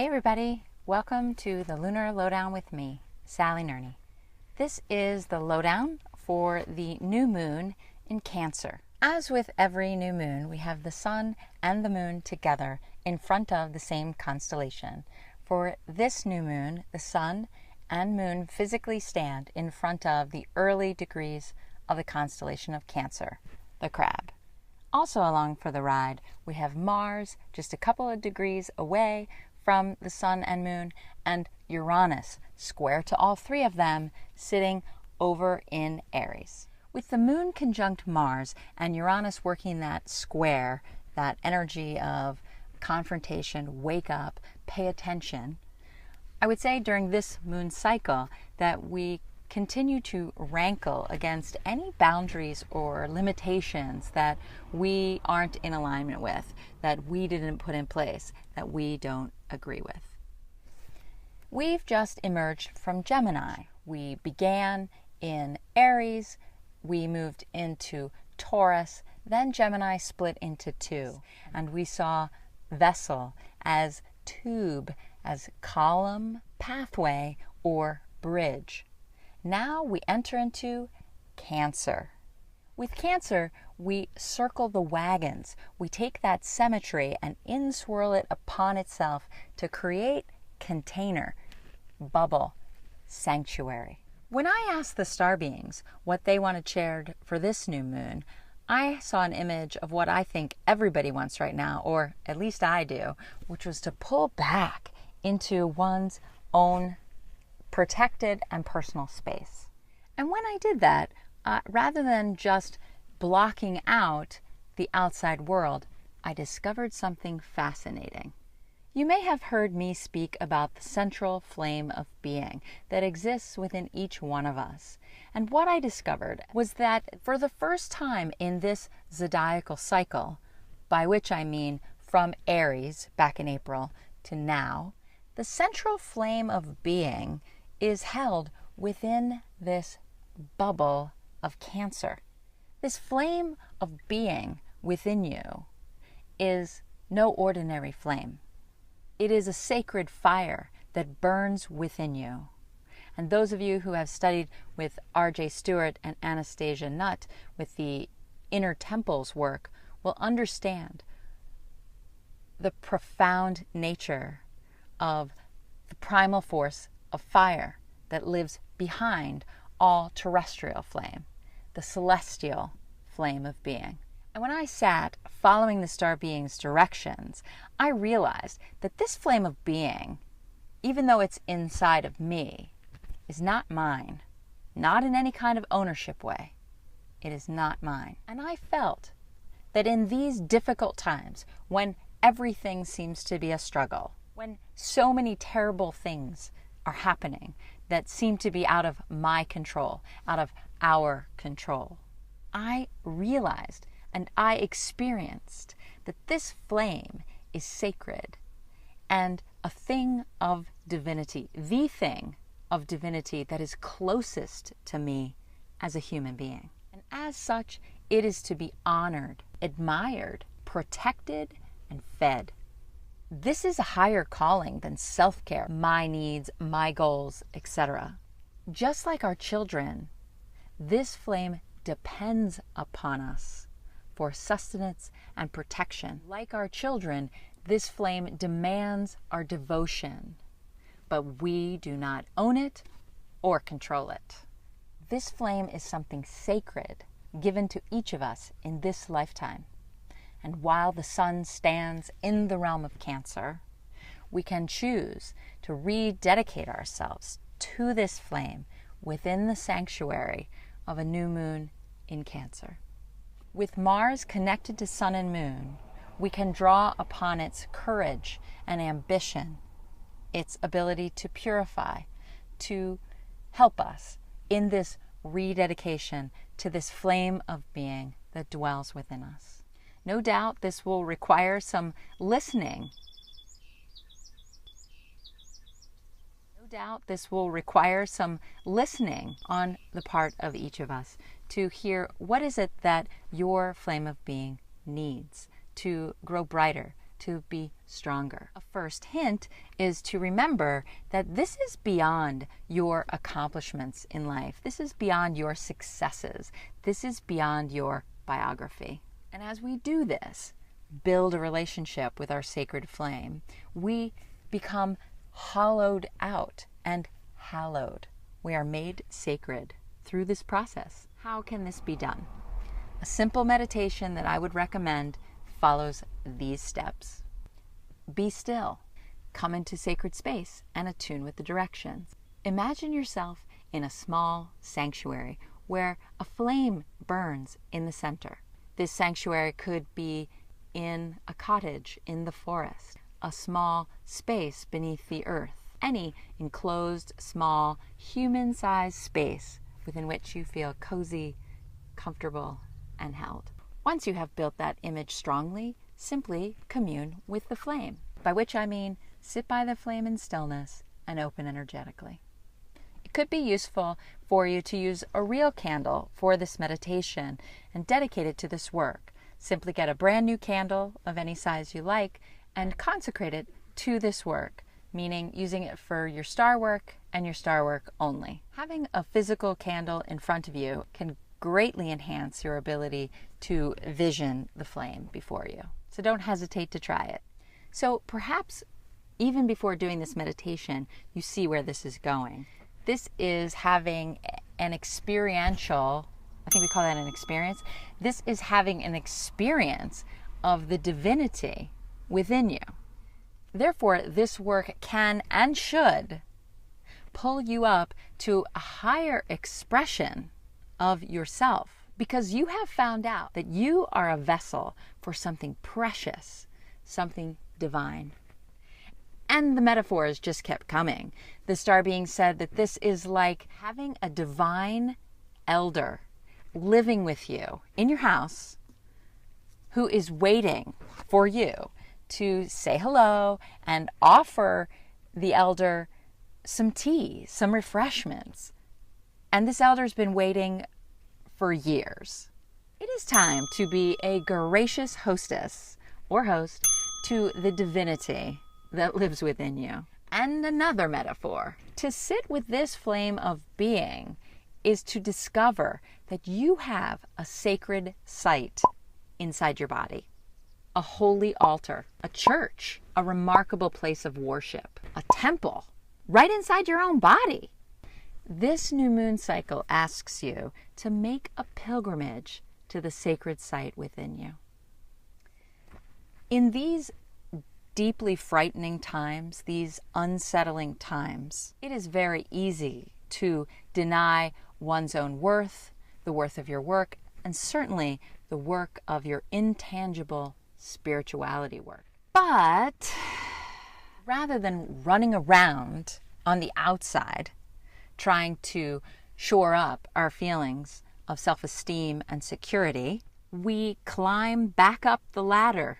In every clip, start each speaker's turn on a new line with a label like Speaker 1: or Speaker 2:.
Speaker 1: Hey everybody, welcome to the Lunar Lowdown with me, Sally Nurney. This is the lowdown for the new moon in Cancer. As with every new moon, we have the sun and the moon together in front of the same constellation. For this new moon, the sun and moon physically stand in front of the early degrees of the constellation of Cancer, the Crab. Also along for the ride, we have Mars just a couple of degrees away from the sun and moon, and Uranus, square to all three of them, sitting over in Aries. With the moon conjunct Mars and Uranus working that square, that energy of confrontation, wake up, pay attention, I would say during this moon cycle that we continue to rankle against any boundaries or limitations that we aren't in alignment with, that we didn't put in place, that we don't agree with. We've just emerged from Gemini. We began in Aries, we moved into Taurus, then Gemini split into two, and we saw vessel as tube, as column, pathway, or bridge. Now we enter into Cancer. With Cancer, we circle the wagons. We take that symmetry and inswirl it upon itself to create container, bubble, sanctuary. When I asked the star beings what they wanted shared for this new moon, I saw an image of what I think everybody wants right now, or at least I do, which was to pull back into one's own protected and personal space. And when I did that, rather than just blocking out the outside world, I discovered something fascinating. You may have heard me speak about the central flame of being that exists within each one of us. And what I discovered was that for the first time in this zodiacal cycle, by which I mean from Aries back in April to now, the central flame of being is held within this bubble of Cancer. This flame of being within you is no ordinary flame. It is a sacred fire that burns within you. And those of you who have studied with R.J. Stewart and Anastasia Nutt with the Inner Temples work will understand the profound nature of the primal force of fire that lives behind all terrestrial flame, the celestial flame of being. And when I sat following the star being's directions, I realized that this flame of being, even though it's inside of me, is not mine, not in any kind of ownership way. It is not mine. And I felt that in these difficult times, when everything seems to be a struggle, when so many terrible things are happening that seem to be out of my control, out of our control, I realized and I experienced that this flame is sacred and a thing of divinity, the thing of divinity that is closest to me as a human being. And as such, it is to be honored, admired, protected, and fed. This is a higher calling than self-care, my needs, my goals, etc. Just like our children, this flame depends upon us for sustenance and protection. Like our children, this flame demands our devotion, but we do not own it or control it. This flame is something sacred given to each of us in this lifetime. And while the sun stands in the realm of Cancer, we can choose to rededicate ourselves to this flame within the sanctuary of a new moon in Cancer. With Mars connected to sun and moon, we can draw upon its courage and ambition, its ability to purify, to help us in this rededication to this flame of being that dwells within us. No doubt this will require some listening. No doubt this will require some listening on the part of each of us to hear what is it that your flame of being needs to grow brighter, to be stronger. A first hint is to remember that this is beyond your accomplishments in life. This is beyond your successes. This is beyond your biography. And as we do this, build a relationship with our sacred flame, we become hollowed out and hallowed. We are made sacred through this process. How can this be done? A simple meditation that I would recommend follows these steps. Be still. Come into sacred space and attune with the directions. Imagine yourself in a small sanctuary where a flame burns in the center. This sanctuary could be in a cottage in the forest, a small space beneath the earth, any enclosed, small, human-sized space within which you feel cozy, comfortable, and held. Once you have built that image strongly, simply commune with the flame, by which I mean sit by the flame in stillness and open energetically. It could be useful for you to use a real candle for this meditation and dedicate it to this work. Simply get a brand new candle of any size you like and consecrate it to this work, meaning using it for your star work and your star work only. Having a physical candle in front of you can greatly enhance your ability to vision the flame before you. So don't hesitate to try it. So perhaps even before doing this meditation, you see where this is going. This is having an experiential, I think we call that an experience. This is having an experience of the divinity within you. Therefore, this work can and should pull you up to a higher expression of yourself, because you have found out that you are a vessel for something precious, something divine. And the metaphors just kept coming. The star being said that this is like having a divine elder living with you in your house who is waiting for you to say hello and offer the elder some tea, some refreshments. And this elder's been waiting for years. It is time to be a gracious hostess or host to the divinity that lives within you. And another metaphor, to sit with this flame of being is to discover that you have a sacred site inside your body, a holy altar, a church, a remarkable place of worship, a temple, right inside your own body. This new moon cycle asks you to make a pilgrimage to the sacred site within you. In these deeply frightening times, these unsettling times, it is very easy to deny one's own worth, the worth of your work, and certainly the work of your intangible spirituality work. But rather than running around on the outside, trying to shore up our feelings of self-esteem and security, we climb back up the ladder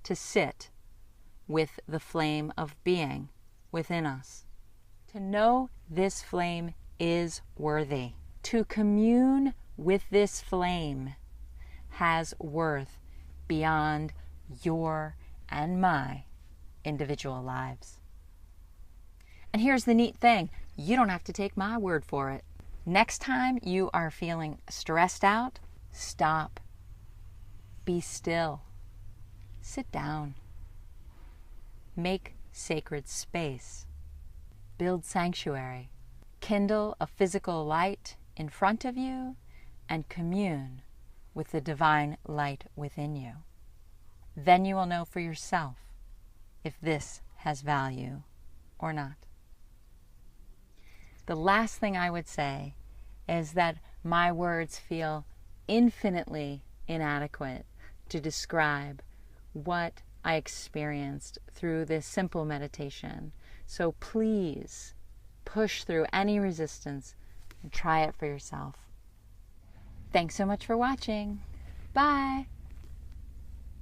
Speaker 1: to sit with the flame of being within us. To know this flame is worthy. To commune with this flame has worth beyond your and my individual lives. And here's the neat thing. You don't have to take my word for it. Next time you are feeling stressed out, stop. Be still. Sit down. Make sacred space. Build sanctuary. Kindle a physical light in front of you and commune with the divine light within you. Then you will know for yourself if this has value or not. The last thing I would say is that my words feel infinitely inadequate to describe what I experienced through this simple meditation. So please push through any resistance and try it for yourself. Thanks so much for watching. Bye.